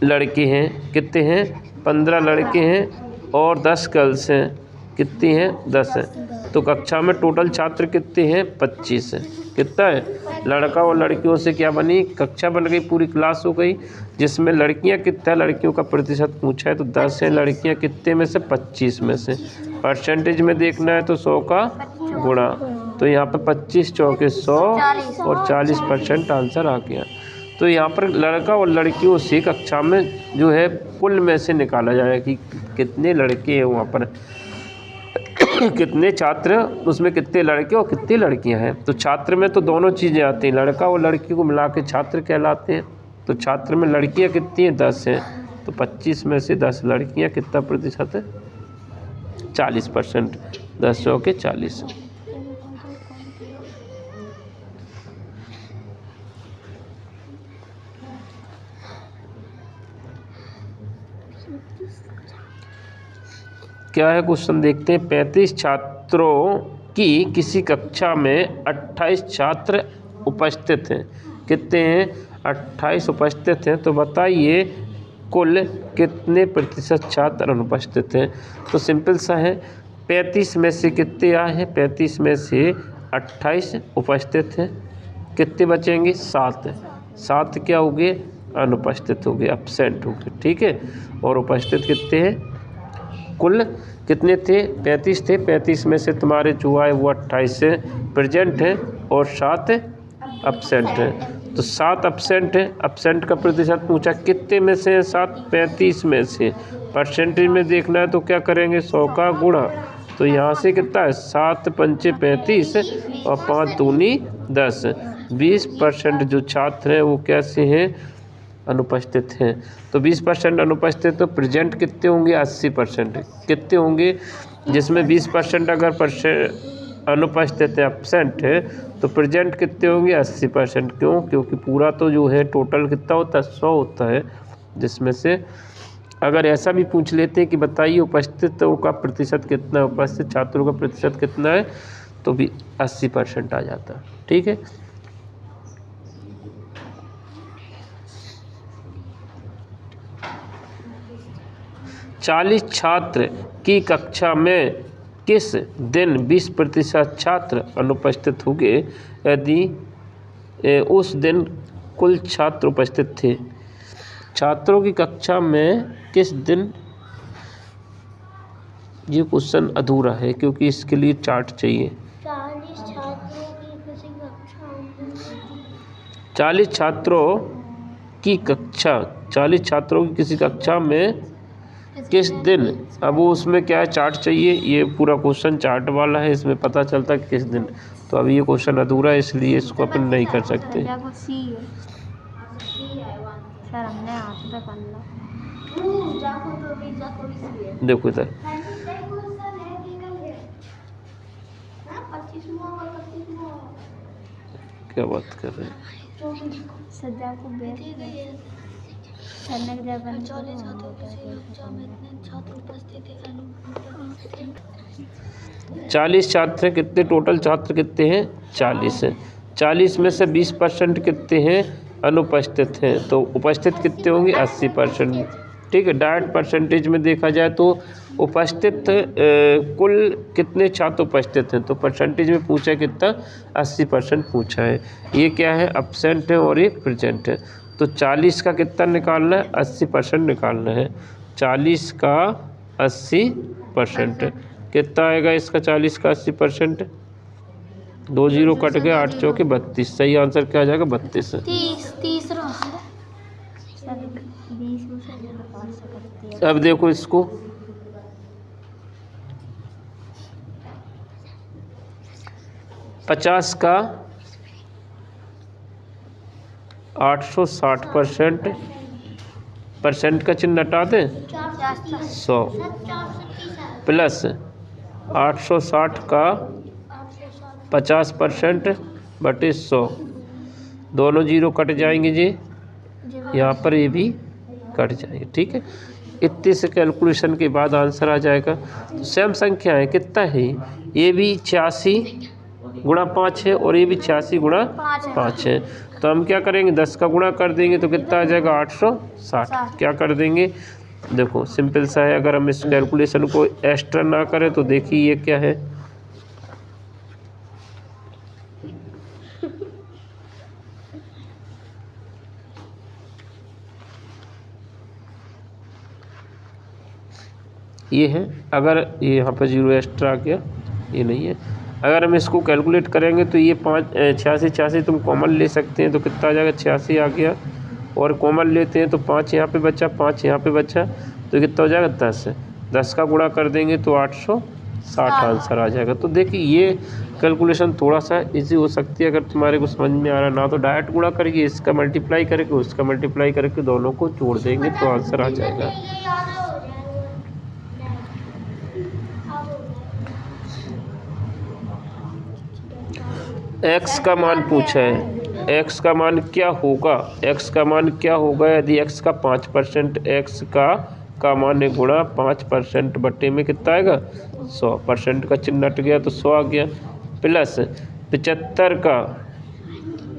लड़के हैं, कितने हैं 15 लड़के हैं और 10 गर्ल्स हैं, कितनी हैं 10 हैं। तो कक्षा में टोटल छात्र कितने हैं 25 हैं। कितना है, लड़का और लड़कियों से क्या बनी, कक्षा बन गई, पूरी क्लास हो गई। जिसमें लड़कियां कितना, लड़कियों का प्रतिशत पूछा है तो 10 है, लड़कियां कितने में से 25 में से। परसेंटेज में देखना है तो 100 का गुणा, तो यहाँ पर 25 चौके 100 और 40% आंसर आ गया। तो यहाँ पर लड़का और लड़कियों से कक्षा में जो है कुल में से निकाला जाएगा कि कितने लड़के हैं वहाँ पर कितने छात्र, उसमें कितने लड़के और कितनी लड़कियां हैं। तो छात्र में तो दोनों चीज़ें आती हैं, लड़का और लड़की को मिला के छात्र कहलाते हैं। तो छात्र में लड़कियां कितनी हैं 10 हैं, तो 25 में से 10 लड़कियां कितना प्रतिशत है 40%, 10 चौके 40। क्या है क्वेश्चन देखते हैं। 35 छात्रों की किसी कक्षा में 28 छात्र उपस्थित हैं, कितने हैं 28 उपस्थित हैं। तो बताइए कुल कितने प्रतिशत छात्र अनुपस्थित हैं। तो सिंपल सा है, 35 में से कितने आए हैं, 35 में से 28 उपस्थित हैं, कितने बचेंगे 7। 7 क्या हो गए अनुपस्थित हो गए, एब्सेंट हो गए, ठीक है। और उपस्थित कितने हैं, कुल कितने थे 35 थे, 35 में से तुम्हारे जो आए वो 28 प्रेजेंट हैं और 7 एब्सेंट हैं। तो 7 एब्सेंट है, एब्सेंट का प्रतिशत पूछा कितने में से 7, 35 में से। परसेंटेज में देखना है तो क्या करेंगे 100 का गुणा, तो यहाँ से कितना है 7 पंचे 35 और 5 दूनी 10। 20% जो छात्र हैं वो कैसे हैं अनुपस्थित हैं। तो 20% अनुपस्थित, तो प्रेजेंट कितने होंगे 80%, कितने होंगे जिसमें 20% अगर अनुपस्थित है एब्सेंट है तो प्रेजेंट कितने होंगे 80%। क्यों, क्योंकि पूरा तो जो है टोटल कितना होता है 100 होता है, जिसमें से अगर ऐसा भी पूछ लेते हैं कि बताइए उपस्थितों का प्रतिशत कितना है, उपस्थित छात्रों का प्रतिशत कितना है, तो भी 80% आ जाता है, ठीक है। चालीस छात्र की कक्षा में किस दिन 20% छात्र अनुपस्थित होंगे यदि उस दिन कुल छात्र उपस्थित थे। छात्रों की कक्षा में किस दिन, ये क्वेश्चन अधूरा है क्योंकि इसके लिए चार्ट चाहिए। 40 छात्रों की किसी कक्षा में किस दिन, अब वो उसमें क्या है चार्ट चाहिए, ये पूरा क्वेश्चन चार्ट वाला है, इसमें पता चलता है किस दिन। तो अभी ये क्वेश्चन अधूरा है इसलिए इसको अपन नहीं कर सकते। देखो इधर क्या बात कर रहे हैं? सजा को बेच दे। 40 छात्र हैं, कितने टोटल छात्र कितने हैं? 40 हैं। 40 में से 20% कितने हैं? अनुपस्थित हैं। तो उपस्थित कितने होंगे? 80%। ठीक है, डायरेक्ट परसेंटेज में देखा जाए तो उपस्थित कुल कितने छात्र उपस्थित हैं, तो परसेंटेज में पूछा कितना? 80% पूछा है। ये क्या है? एब्सेंट है और ये प्रेजेंट है। तो 40 का कितना निकालना है? 80% निकालना है। 40 का 80% कितना आएगा इसका? 40 का 80%, 2 जीरो कट गए, 8 चौके 32। सही आंसर क्या आ जाएगा? 32। 30 अब देखो इसको, पचास का 860%, परसेंट का चिन्ह हटा दें, 100 प्लस 860 का 50% बटे 100, दोनों जीरो कट जाएंगे जी, यहाँ पर ये भी कट जाएंगे। ठीक है, इतने से कैलकुलेशन के बाद आंसर आ जाएगा। तो सेम संख्या है, कितना है? ये भी 86 गुणा 5 है और ये भी 86 गुणा 5 है। तो हम क्या करेंगे? 10 का गुणा कर देंगे तो कितना आ जाएगा? 860। क्या कर देंगे? देखो सिंपल सा है, अगर हम इस कैलकुलेशन को एक्स्ट्रा ना करें तो देखिए ये क्या है, ये है। अगर ये यहाँ पर जीरो एक्स्ट्रा आ गया, ये नहीं है। अगर हम इसको कैलकुलेट करेंगे तो ये 86 तुम कॉमन ले सकते हैं तो कितना आ जाएगा? 86 आ गया, और कॉमन लेते हैं तो 5 यहाँ पे बचा, 5 यहाँ पे बचा, तो कितना हो जाएगा? 10। 10 का गुणा कर देंगे तो 860 आंसर आ जाएगा। तो देखिए ये कैलकुलेशन थोड़ा सा इजी हो सकती है, अगर तुम्हारे को समझ में आ रहा ना तो डायरेक्ट गुणा करके इसका मल्टीप्लाई करके उसका मल्टीप्लाई करके दोनों को जोड़ देंगे तो आंसर आ जाएगा। x का मान पूछा है, x का मान क्या होगा? x का मान क्या होगा यदि x का 5%, x का मान है गुणा 5% बटे में कितना आएगा? 100%। का चिन्ह हट गया तो 100 आ गया, प्लस 75 का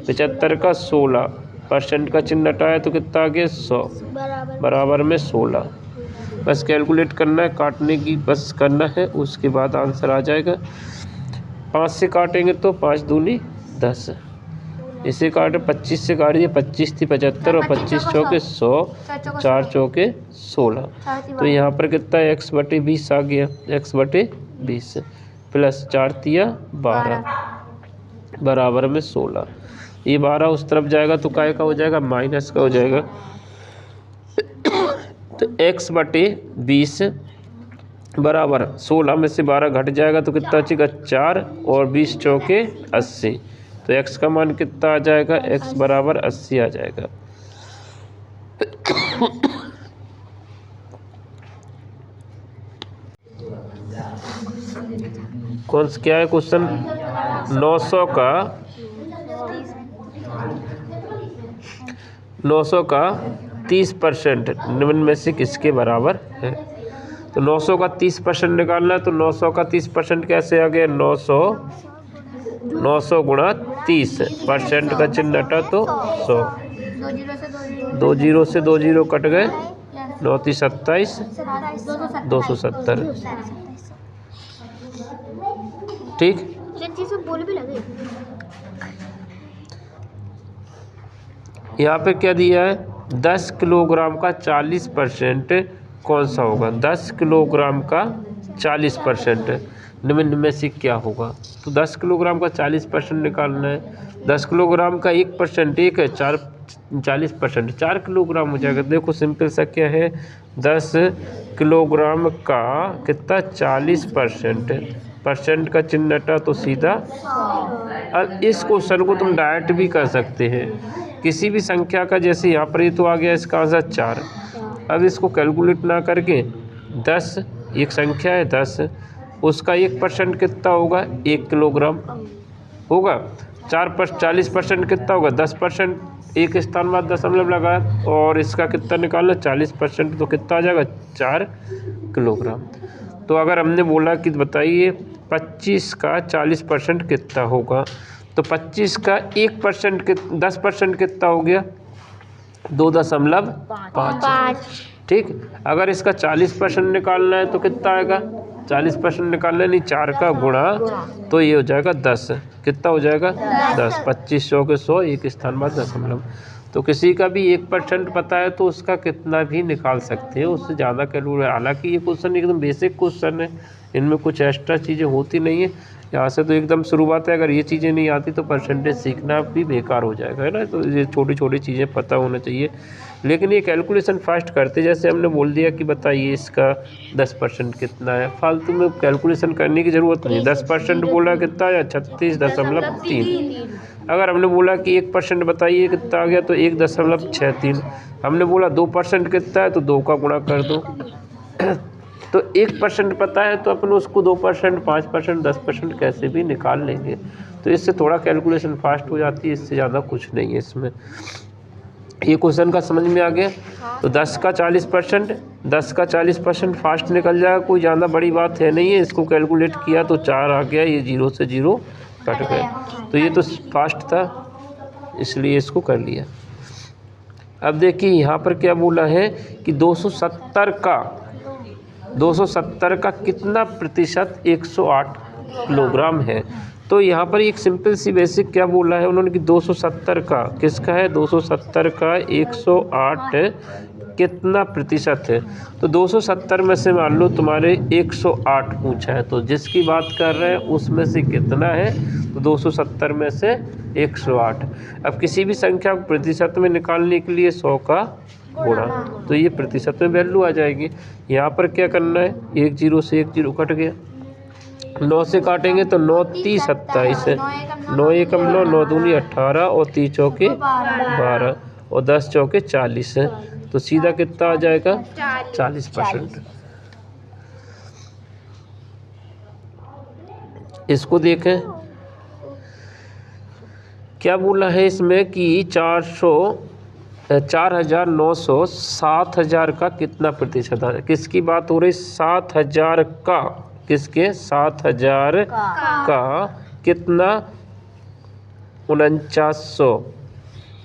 16% का चिन्ह हटाया तो कितना आ गया? 100 बराबर में 16। बस कैलकुलेट करना है, काटने की बस करना है, उसके बाद आंसर आ जाएगा। 5 से काटेंगे तो 5 दूनी 10, इसे काटे 25 से काटिए, 25 थी 75 और 25 चौके 100, 4 चौके 16। तो यहाँ पर कितना है? x बटे 20 आ गया, x बटे 20 प्लस 4 तिया 12 बराबर में 16। ये 12 उस तरफ जाएगा तो काय का हो जाएगा? माइनस का हो जाएगा। तो x बटे 20 बराबर 16 में से 12 घट जाएगा तो कितना बचेगा? 4 और 20 चौके 80। तो x का मान कितना आ जाएगा? x बराबर 80 आ जाएगा। कौन सा क्या है क्वेश्चन? 900 का 30% निम्न में से किसके बराबर है? तो 900 का 30% निकालना है, तो 900 का 30% कैसे आ गया? 900 गुणा 30%, का चिन्ह हटा तो 100, 2 जीरो से 2 जीरो कट गए, 9 × 27 270। ठीक, यहाँ पे क्या दिया है? 10 किलोग्राम का 40% कौन सा होगा? 10 किलोग्राम का 40% निम्न में से क्या होगा? तो 10 किलोग्राम का 40% निकालना है। 10 किलोग्राम का 1% एक है, 40% 4 किलोग्राम हो जाएगा। देखो सिंपल सा क्या है, 10 किलोग्राम का कितना? 40% का चिन्ह हटा तो सीधा। अब इस क्वेश्चन को तुम डायरेक्ट भी कर सकते हैं, किसी भी संख्या का, जैसे यहाँ पर ये तो आ गया इसका आंसर 4। अब इसको कैलकुलेट ना करके 10 एक संख्या है 10, उसका 1% कितना होगा? 1 किलोग्राम होगा। 40% कितना होगा 10%, एक स्थान बाद दशमलव लगाया, और इसका कितना निकालना 40%, तो कितना आ जाएगा 4 किलोग्राम। तो अगर हमने बोला कि बताइए 25 का 40% कितना होगा, तो 25 का 1% 10% कितना हो गया 2.5। ठीक, अगर इसका 40% निकालना है तो कितना आएगा 40% निकालना नहीं 4 का गुणा, तो ये हो जाएगा 10। कितना हो जाएगा 10। 25 100 के 100, एक स्थान बाद दशमलव। तो किसी का भी 1% पता है तो उसका कितना भी निकाल सकते हैं, उससे ज़्यादा कैलकुलेट। हालांकि ये क्वेश्चन एकदम बेसिक क्वेश्चन है, इनमें कुछ एक्स्ट्रा चीज़ें होती नहीं है। यहाँ से तो एकदम शुरुआत है, अगर ये चीज़ें नहीं आती तो परसेंटेज सीखना भी बेकार हो जाएगा, है ना। तो ये छोटी छोटी चीज़ें पता होना चाहिए, लेकिन ये कैलकुलेशन फास्ट करते, जैसे हमने बोल दिया कि बताइए इसका 10% कितना है, फालतू में कैलकुलेशन करने की ज़रूरत नहीं। 10% बोला कितना है 36.3। अगर हमने बोला कि 1% बताइए कितना आ गया, तो 1.63। हमने बोला 2% कितना है, तो 2 का गुणा कर दो। तो 1% पता है तो अपन उसको 2%, 5%, 10% कैसे भी निकाल लेंगे। तो इससे थोड़ा कैलकुलेशन फास्ट हो जाती है, इससे ज़्यादा कुछ नहीं है इसमें। ये क्वेश्चन का समझ में आ गया। तो 10 का 40% फास्ट निकल जाएगा, कोई ज़्यादा बड़ी बात है नहीं है। इसको कैलकुलेट किया तो 4 आ गया, ये 0 से 0 कट गए, तो ये तो फास्ट था इसलिए इसको कर लिया। अब देखिए यहाँ पर क्या बोला है कि 270 का कितना प्रतिशत 108 किलोग्राम है। तो यहाँ पर एक सिंपल सी बेसिक क्या बोला है उन्होंने कि 270 का किसका है, 270 का 108 कितना प्रतिशत है। तो 270 में से मान लो तुम्हारे 108 पूछा है, तो जिसकी बात कर रहे हैं उसमें से कितना है, तो 270 में से 108। अब किसी भी संख्या को प्रतिशत में निकालने के लिए 100 का गुणा, तो ये प्रतिशत में वैल्यू आ जाएगी। यहाँ पर क्या करना है, 1 0 से 1 0 कट गया, 9 से काटेंगे तो 9 30 27 है, 9 1 9, 9 दूनी 18 और 30 चौके 12 और 10 चौके 40 है। तो सीधा कितना आ जाएगा 40%। इसको देखें क्या बोला है इसमें कि 4,900 7,000 का कितना प्रतिशत है। किसकी बात हो रही, 7,000 का, किसके 7,000 का कितना 4900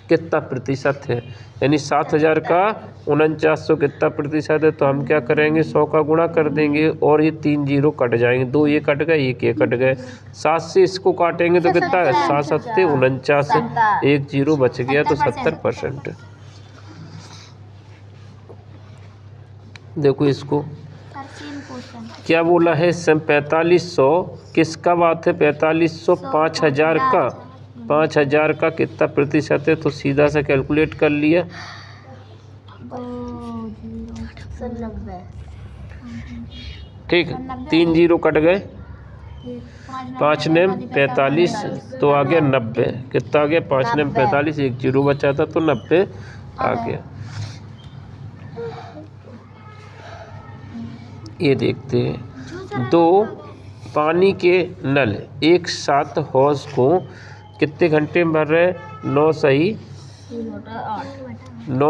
कितना प्रतिशत है, यानी 7,000 का 4900 कितना प्रतिशत है। तो हम क्या करेंगे 100 का गुणा कर देंगे और ये 3 0 कट जाएंगे, 2 ये कट गए, 1 ये कट गए, 7 से इसको काटेंगे तो कितना है 7 7 49, 1 0 बच गया, तो 70%। देखो इसको क्या बोला है, 4500 किसका बात है, 4500 5,000 का, 5,000 का कितना प्रतिशत है। तो सीधा सा कैलकुलेट कर लिया, ठीक, 3 0 कट गए, 5 ने 45 तो आ गया 90, कितना आ गया 5 ने 45, 1 0 बचा था तो 90 आ गया। ये देखते हैं, 2 पानी के नल एक साथ हौज को कितने घंटे में भर रहे, 9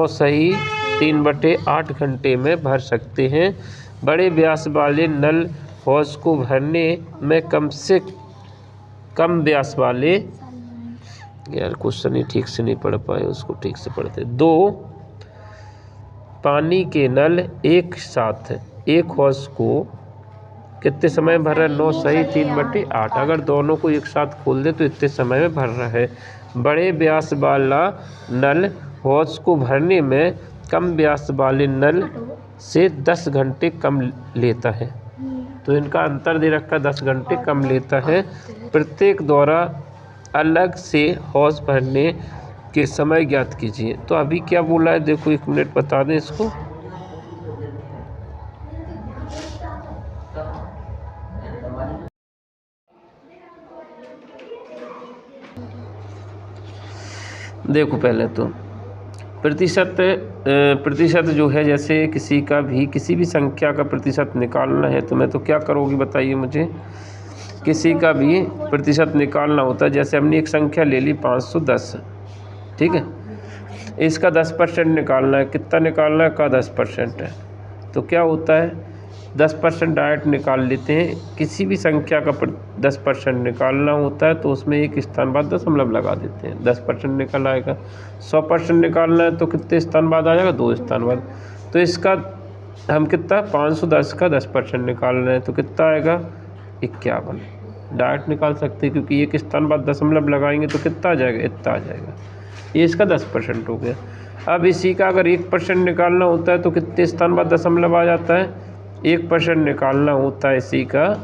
सही 3/8 घंटे में भर सकते हैं। बड़े व्यास वाले नल हौज को भरने में कम से कम व्यास वाले, यार क्वेश्चन ही ठीक से नहीं पढ़ पाए, उसको ठीक से पढ़ते। 2 पानी के नल एक साथ एक हौज को कितने समय में भर रहा है, 9 सही 3/8। अगर दोनों को एक साथ खोल दे तो इतने समय में भर रहा है। बड़े व्यास वाला नल हौज को भरने में कम व्यास वाले नल से 10 घंटे कम लेता है। तो इनका अंतर दे रखा 10 घंटे कम लेता है। प्रत्येक द्वारा अलग से हौज भरने के समय ज्ञात कीजिए। तो अभी क्या बोला है, देखो 1 मिनट बता दें इसको। देखो पहले तो प्रतिशत जो है, जैसे किसी भी संख्या का प्रतिशत निकालना है तो मैं तो क्या करोगी बताइए मुझे। किसी का भी प्रतिशत निकालना होता है, जैसे हमने एक संख्या ले ली 510, ठीक है, इसका 10% निकालना है। कितना निकालना है? का 10% है। तो क्या होता है, 10% डायरेक्ट निकाल लेते हैं। किसी भी संख्या का 10% निकालना होता है तो उसमें एक स्थान बाद दशमलव लगा देते हैं, 10% निकल आएगा। 100% निकालना है तो कितने स्थान बाद आ जाएगा? 2 स्थान बाद। तो इसका हम कितना 510 का 10% निकाल रहे हैं तो कितना आएगा? 51। डायरेक्ट निकाल सकते हैं क्योंकि एक स्थान बाद दशमलव लगाएंगे तो कितना आ जाएगा? इतना आ जाएगा। ये इसका 10% हो गया। अब इसी का अगर 1% निकालना होता है तो कितने स्थान बाद दशमलव आ जाता है? 1% निकालना होता है इसी का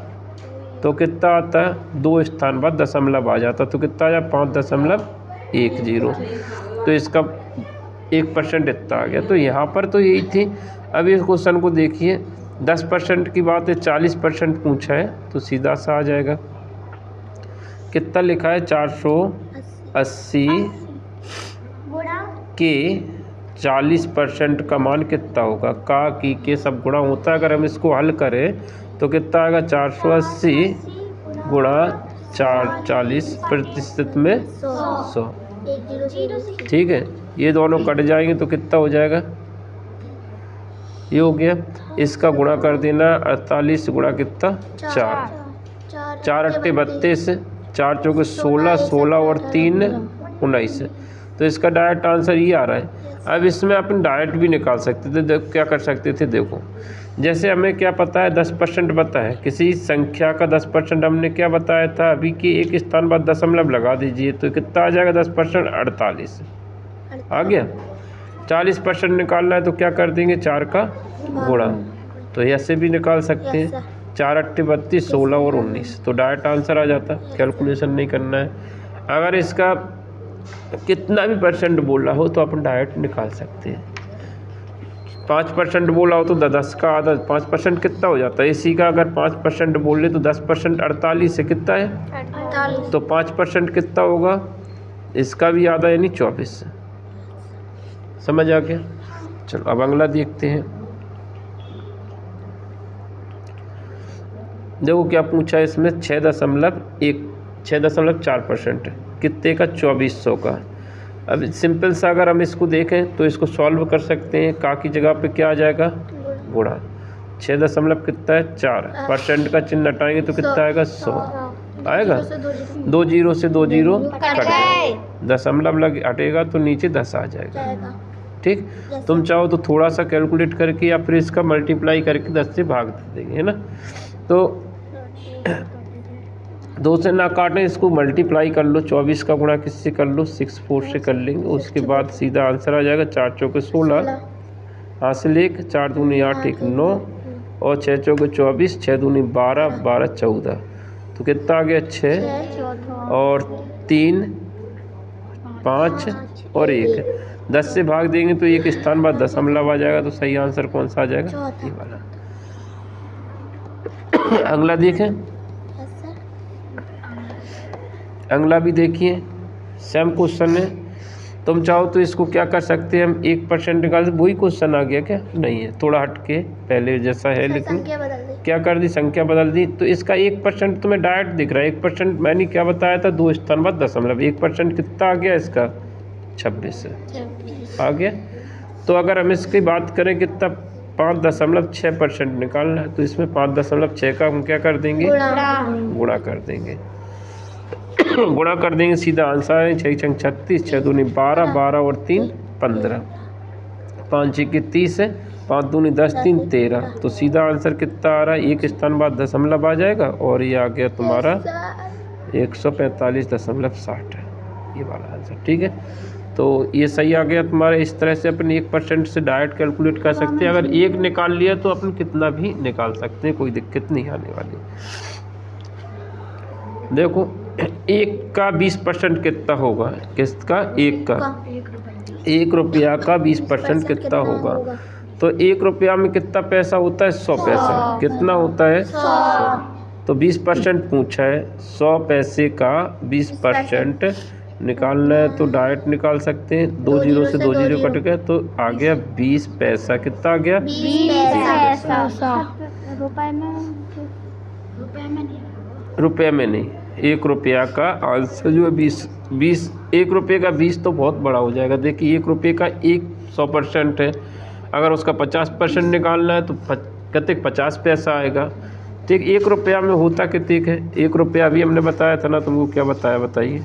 तो कितना आता है? 2 स्थान बाद दशमलव आ जाता है तो कितना आ जाए? 5.10। तो इसका 1% इतना आ गया। तो यहाँ पर तो यही थी। अब इस क्वेश्चन को देखिए, 10% की बात है, 40% पूछा है तो सीधा सा आ जाएगा। कितना लिखा है? 480 के 40% का मान कितना होगा? का की के सब गुणा होता है। अगर हम इसको हल करें तो कितना आएगा? 480 गुणा 40% में 100, ठीक है। ये दोनों कट जाएंगे तो कितना हो जाएगा? ये हो गया। इसका गुणा कर देना, 48 गुणा कितना? 4, 4 अट्टे 32, 4 चौके 16, 16 और 3 19। तो इसका डायरेक्ट आंसर ये आ रहा है। अब इसमें अपन डायरेक्ट भी निकाल सकते थे। क्या कर सकते थे? देखो, जैसे हमें क्या पता है? 10% पता है। किसी संख्या का 10% हमने क्या बताया था अभी कि एक स्थान बाद दशमलव लगा दीजिए तो कितना आ जाएगा? 10% 48 आ गया। 40% निकालना है तो क्या कर देंगे? 4 का गुणा। तो ऐसे भी निकाल सकते हैं, 4 अट्टे 32, 16 और 19। तो डायरेक्ट आंसर आ जाता, कैलकुलेशन नहीं करना है। अगर इसका कितना भी % बोला हो तो अपन डायरेक्ट निकाल सकते हैं। 5% बोला हो तो 10 का आधा 5% कितना हो जाता है? इसी का अगर 5% बोल ले तो 10% 48 से कितना है? 48। तो 5% कितना होगा? इसका भी आधा यानी 24। समझ आ गया? चलो अब अगला देखते हैं। देखो क्या पूछा है इसमें, 6.4% कितने का? 2400 का। अब सिंपल सा अगर हम इसको देखें तो इसको सॉल्व कर सकते हैं। का की जगह पे क्या आ जाएगा? गुणा। 6 दशमलव कितना है? 4%। का चिन्ह हटाएंगे तो कितना आएगा? 100 आएगा। 2 जीरो से 2 जीरो कट गए, दशमलव लग हटेगा तो नीचे 10 आ जाएगा, ठीक। तुम चाहो तो थोड़ा सा कैलकुलेट करके या फिर इसका मल्टीप्लाई करके 10 से भाग देंगे, है ना। तो 2 से ना काटें, इसको मल्टीप्लाई कर लो। 24 का गुणा किससे कर लो? 64 से कर लेंगे। उसके बाद सीधा आंसर आ जाएगा 4 चौके 16, हासिल 1, 4 दूनी 8, 1 9 और 6 चौके 24, 6 दूनी 12, 12 14। तो कितना आ गया? 6 और 3 5 और 1। 10 से भाग देंगे तो एक स्थान बाद दशमलव आ जाएगा। तो सही आंसर कौन सा आ जाएगा? ये वाला। अगला देखें, अगला भी देखिए, सेम क्वेश्चन है। तुम चाहो तो इसको क्या कर सकते हैं, हम 1% निकाल। वही क्वेश्चन आ गया क्या? नहीं है, थोड़ा हटके पहले जैसा है, लेकिन क्या कर दी? संख्या बदल दी। तो इसका 1% तुम्हें डायरेक्ट दिख रहा है। 1% मैंने क्या बताया था? 2 स्थान बाद दशमलव। 1% कितना आ गया इसका? 26 आ गया। तो अगर हम इसकी बात करें कितना, 5.6% निकालना है तो इसमें 5.6 का हम क्या कर देंगे? गुणा कर देंगे। गुणा कर देंगे, सीधा आंसर है 6 छंग 36, 6 दूनी 12, 12 और 3 15, 5 6 30 है, 5 दूनी 10, 3 13। तो सीधा आंसर कितना आ रहा है? एक स्थान बाद दशमलव आ जाएगा और ये आ गया तुम्हारा 145.60 है, ये वाला आंसर, ठीक है। तो ये सही आ गया तुम्हारा। इस तरह से अपन 1% से डायरेक्ट कैलकुलेट कर सकते हैं। अगर 1 निकाल लिया तो अपन कितना भी निकाल सकते हैं, कोई दिक्कत नहीं आने वाली। देखो 1 का 20% कितना होगा? किसका? 1 का। 1 रुपया का 20% कितना होगा? तो 1 रुपया में कितना पैसा होता है? 100 पैसा। कितना होता है? 100। तो 20% पूछा है, 100 पैसे का 20% निकालना है तो डायरेक्ट निकाल सकते हैं। 2 जीरो से 2 जीरो कट गया तो आ गया 20 पैसा। कितना आ गया? 20 पैसा। रुपए में रुपये में नहीं, 1 रुपया का आंसर जो है 20। 1 रुपये का 20 तो बहुत बड़ा हो जाएगा। देखिए 1 रुपये का 100% है, अगर उसका 50% निकालना है तो कितने 50 पैसा आएगा। ठीक, 1 रुपया में होता कितने है? 1 रुपया अभी हमने बताया था ना, तुमको क्या बताया बताइए?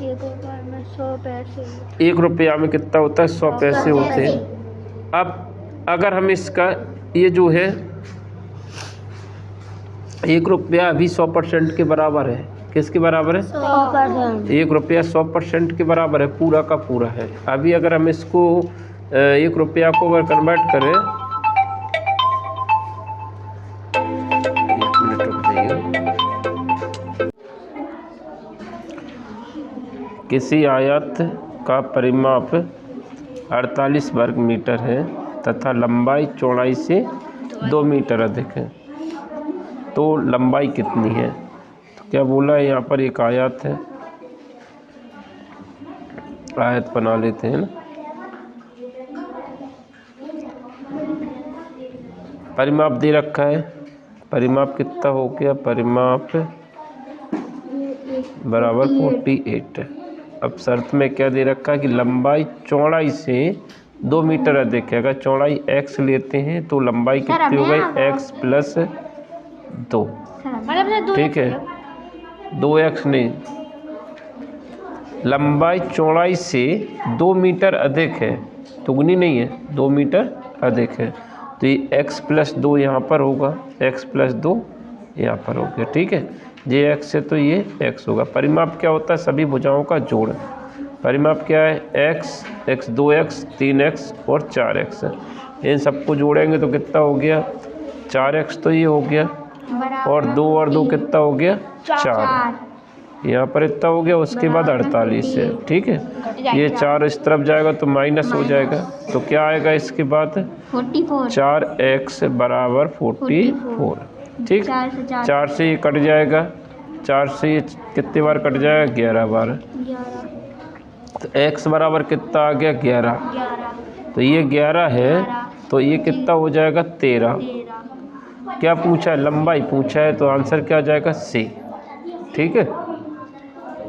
1 रुपये में 100 पैसे। 1 रुपया में कितना होता है? 100 पैसे होते हैं। अब अगर हम इसका ये जो है 1 रुपया अभी 100% के बराबर है। किसके बराबर है? 100%। 1 रुपया 100% के बराबर है, पूरा का पूरा है। अभी अगर हम इसको 1 रुपया को अगर कन्वर्ट करें, 1 मिनट रुक जाइए। किसी आयत का परिमाप 48 वर्ग मीटर है तथा लंबाई चौड़ाई से 2 मीटर अधिक है, तो लंबाई कितनी है? तो क्या बोला है यहाँ पर? एक आयत है, आयत बना लेते हैं ना। परिमाप दे रखा है, परिमाप कितना हो गया? परिमाप बराबर 48। अब शर्त में क्या दे रखा है कि लंबाई चौड़ाई से 2 मीटर अधिक है। अगर चौड़ाई x लेते हैं तो लंबाई कितनी हो गई? x plus 2। ठीक है, 2x नहीं, लंबाई चौड़ाई से 2 मीटर अधिक है, दुगनी नहीं है, 2 मीटर अधिक है, तो ये x प्लस 2 यहाँ पर होगा, x प्लस 2 यहाँ पर हो गया। ठीक है, ये x है तो ये x होगा। परिमाप क्या होता है? सभी भुजाओं का जोड़। परिमाप क्या है? x 2x 3x और 4x। इन सबको जोड़ेंगे तो कितना हो गया? 4x तो ये हो गया, और 2 कितना हो गया? 4। यहाँ पर इतना हो गया, उसके बाद 48 है। ठीक है, ये 4 इस तरफ जाएगा तो माइनस हो जाएगा, तो क्या आएगा इसके बाद? 4x बराबर 44। ठीक, 4 से ये कट जाएगा, 4 से ये कितने बार कट जाएगा? 11 बार। तो x बराबर कितना आ गया? 11। तो ये 11 है, तो ये कितना हो जाएगा? 13। क्या पूछा है? लंबाई पूछा है, तो आंसर क्या आ जाएगा? C। ठीक है।